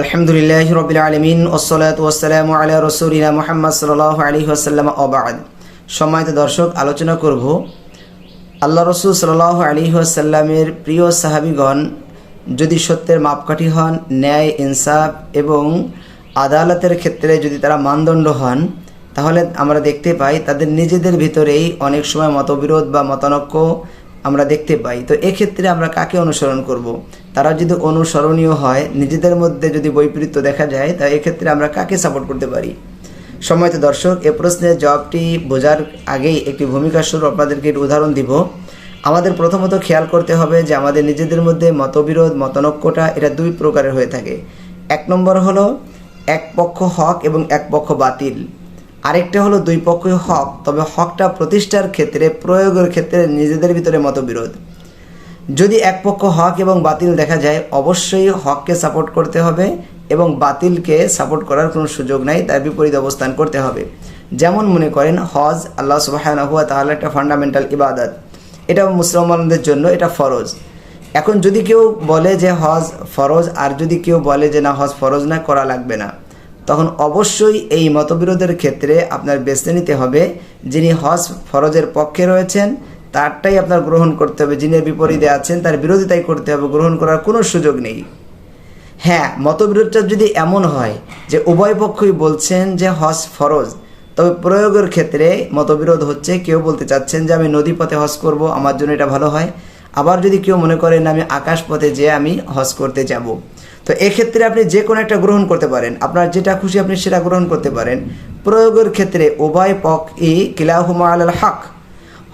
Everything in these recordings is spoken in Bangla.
আলহামদুলিল্লাহি রাব্বিল আলামিন ওয়াসসালাতু ওয়াসসালামু আলা রাসূলিনা মুহাম্মদ সাল্লাল্লাহু আলাইহি ওয়াসাল্লাম ওয়া বা'দ। সম্মানিত দর্শক, আলোচনা করব আল্লাহ রাসূল সাল্লাল্লাহু আলাইহি ওয়াসাল্লামের প্রিয় সাহাবীগণ যদি সত্যের মাপকাঠি হন, ন্যায় ইনসাফ এবং আদালতের ক্ষেত্রে যদি তারা মানদণ্ড হন, তাহলে আমরা দেখতে পাই তাদের নিজেদের ভিতরেই অনেক সময় মতবিরোধ বা মতানৈক্য আমরা দেখতে পাই। তো এক্ষেত্রে আমরা কাকে অনুসরণ করব? তারা যদি অনুসরণীয় হয়, নিজেদের মধ্যে যদি বৈপরীত্য দেখা যায়, তা এক্ষেত্রে আমরা কাকে সাপোর্ট করতে পারি? সম্মানিত দর্শক, এ প্রশ্নের জবাবটি বোঝার আগেই একটি ভূমিকা স্বরূপ আপনাদেরকে একটি উদাহরণ দিব। আমাদের প্রথমত খেয়াল করতে হবে যে আমাদের নিজেদের মধ্যে মতবিরোধ মতানৈক্যটা এটা দুই প্রকারের হয়ে থাকে। এক নম্বর হলো এক পক্ষ হক এবং এক পক্ষ বাতিল, আরেকটা হলো দুই পক্ষই হক, তবে হকটা প্রতিষ্ঠার ক্ষেত্রে প্রয়োগের ক্ষেত্রে নিজেদের ভিতরে মতবিরোধ। যদি এক পক্ষ হক এবং বাতিল দেখা যায়, অবশ্যই হককে সাপোর্ট করতে হবে এবং বাতিলকে সাপোর্ট করার কোনো সুযোগ নাই, তার বিপরীত অবস্থান করতে হবে। যেমন মনে করেন হজ আল্লাহ সুবহানাহু ওয়া তাআলার একটা ফান্ডামেন্টাল ইবাদত, এটা মুসলমানদের জন্য এটা ফরজ। এখন যদি কেউ বলে যে হজ ফরজ আর যদি কেউ বলে যে না হজ ফরজ না, করা লাগবে না, তখন অবশ্যই এই মতবিরোধের ক্ষেত্রে আপনার বেছে নিতে হবে যিনি হজ ফরজের পক্ষে রয়েছেন তারটাই আপনার গ্রহণ করতে হবে, যিনি বিপরীতে আছেন তার বিরোধিতাই করতে হবে, গ্রহণ করার কোনো সুযোগ নেই। হ্যাঁ, মতবিরোধটা যদি এমন হয় যে উভয় পক্ষই বলছেন যে হজ ফরজ, তবে প্রয়োগের ক্ষেত্রে মতবিরোধ হচ্ছে। কেউ বলতে চাচ্ছেন যে আমি নদী পথে হজ করব, আমার জন্য এটা ভালো হয়, আবার যদি কেউ মনে করেন আমি আকাশ পথে যেয়ে আমি হজ করতে যাব, তো এক্ষেত্রে আপনি যে কোনো একটা গ্রহণ করতে পারেন, আপনার যেটা খুশি আপনি সেটা গ্রহণ করতে পারেন। প্রয়োগের ক্ষেত্রে উভয় পক্ষই কিলাহুমা আলাল হক,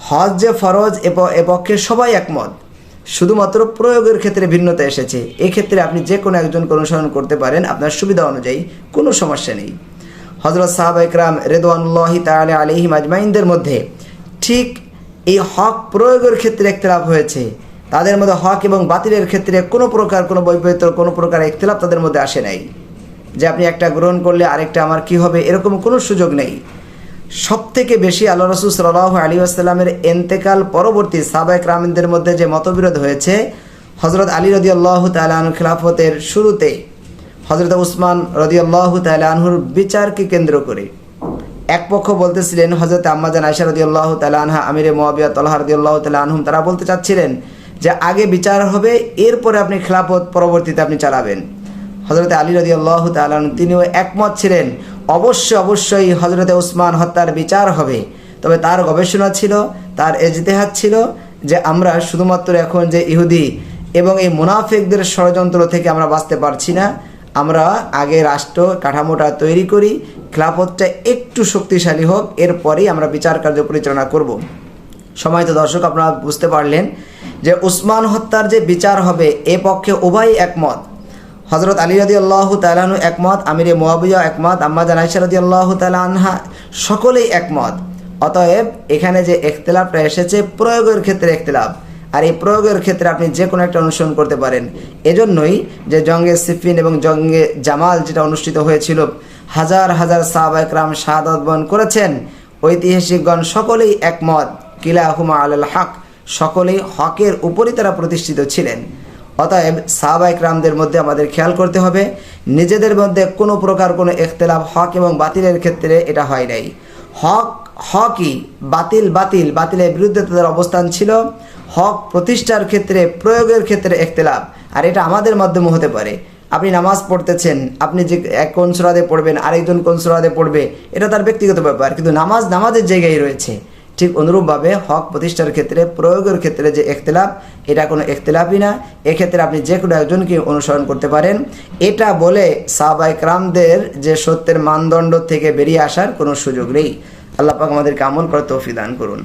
হজ যে ফরজ এ পক্ষে সবাই একমত, শুধুমাত্র প্রয়োগের ক্ষেত্রে ভিন্নতা এসেছে। এক্ষেত্রে আপনি যে কোনো একজনকে অনুসরণ করতে পারেন আপনার সুবিধা অনুযায়ী, কোনো সমস্যা নেই। হযরত সাহাবায়ে কেরাম রিদওয়ানুল্লাহি তাআলা আলাইহিম আজমাইনদের মধ্যে ঠিক এই হক প্রয়োগের ক্ষেত্রে ইখতিলাফ হয়েছে, তাদের মধ্যে হক এবং বাতিলের ক্ষেত্রে কোনো প্রকার কোনো বৈপরীত্য কোনো প্রকার ইখতিলাফ তাদের মধ্যে আসে নাই যে আপনি একটা গ্রহণ করলে আরেকটা আমার কি হবে, এরকম কোনো সুযোগ নেই। সবথেকে বেশি আল্লাহ রাসূল সাল্লাল্লাহু আলাইহি ওয়াসাল্লামের ইন্তেকাল পরবর্তী সাহাবায়ে কেরামদের মধ্যে যে মতবিরোধ হয়েছে, হযরত আলী রাদিয়াল্লাহু তাআলা আনহু খিলাফতের শুরুতে হযরত উসমান রাদিয়াল্লাহু তাআলা আনহুর বিচারকে কেন্দ্র করে এক পক্ষ বলতেছিলেন হযরত আম্মা জান আয়েশা রাদিয়াল্লাহু তাআলা আনহা, আমিরে মুআবিয়া তালহা রাদিয়াল্লাহু তাআলা আনহুম, তারা বলতে চাচ্ছিলেন যে আগে বিচার হবে, এরপরে আপনি খিলাফত পরবর্তীতে আপনি চালাবেন। হযরত আলী রাদিয়াল্লাহু তাআলা আনহু তিনিও একমত ছিলেন, অবশ্যই হযরত উসমান হত্যার বিচার হবে। তবে তার গবেষণা ছিল, তার ইজতিহাদ ছিল যে আমরা শুধুমাত্র এখন যে ইহুদি এবং এই মুনাফিকদের ষড়যন্ত্র থেকে আমরা বাঁচতে পারছি না, আমরা আগে রাষ্ট্র কাঠামোটা তৈরি করি, খিলাফতটা একটু শক্তিশালী হোক, এরপরেই আমরা বিচার কার্য পরিচালনা করব। সম্মানিত দর্শক, আপনারা বুঝতে পারলেন যে উসমান হত্যার যে বিচার হবে এ পক্ষে উভয়ই একমত। হযরত আলী রাদিয়াল্লাহু তাআলা আনহু একমত, আমিরে মুআবিয়া একমত, আম্মা জান আয়েশা রাদিয়াল্লাহু তাআলা আনহা সকলেই একমত। অতএব এখানে যে ইখতিলাফটা এসেছে প্রয়োগের ক্ষেত্রে ইখতিলাফ, আর এই প্রয়োগের ক্ষেত্রে আপনি যে কোনো একটা অনুসরণ করতে পারেন। এজন্যই যে জঙ্গে সিফিন এবং জঙ্গে জামাল যেটা অনুষ্ঠিত হয়েছিল, হাজার হাজার সাহাবায়ে কেরাম শাহাদাত বরণ করেছেন, ঐতিহাসিকগণ সকলেই একমত কিলাহুমা আলাল হক, সকলেই হকের উপরই তারা প্রতিষ্ঠিত ছিলেন। অতএব সাহাবায়ে কেরামদের মধ্যে আমাদের খেয়াল করতে হবে নিজেদের মধ্যে কোনো প্রকার কোনো ইখতিলাফ হক এবং বাতিলের ক্ষেত্রে এটা হয় নাই। হক হকই, বাতিলের বিরুদ্ধে তাদের অবস্থান ছিল। হক প্রতিষ্ঠার ক্ষেত্রে প্রয়োগের ক্ষেত্রে ইখতিলাফ, আর এটা আমাদের মাধ্যমে হতে পারে। আপনি নামাজ পড়তেছেন, আপনি যে এক কোন সূরাতে পড়বেন, আরেকজন কোন সূরাতে পড়বে, এটা তার ব্যক্তিগত ব্যাপার, কিন্তু নামাজের জায়গায় রয়েছে। ঠিক অনুরূপভাবে হক প্রতিষ্ঠার ক্ষেত্রে প্রয়োগের ক্ষেত্রে যে ইখতিলাফ, এটা কোনো ইখতিলাফই না। এক্ষেত্রে আপনি যে কোনো একজনকে অনুসরণ করতে পারেন। এটা বলে সাহাবায়ে কেরামদের যে সত্যের মানদণ্ড থেকে বেরিয়ে আসার কোনো সুযোগ নেই। আল্লাহ পাক আমাদেরকে আমল করার তৌফিক দান করুন।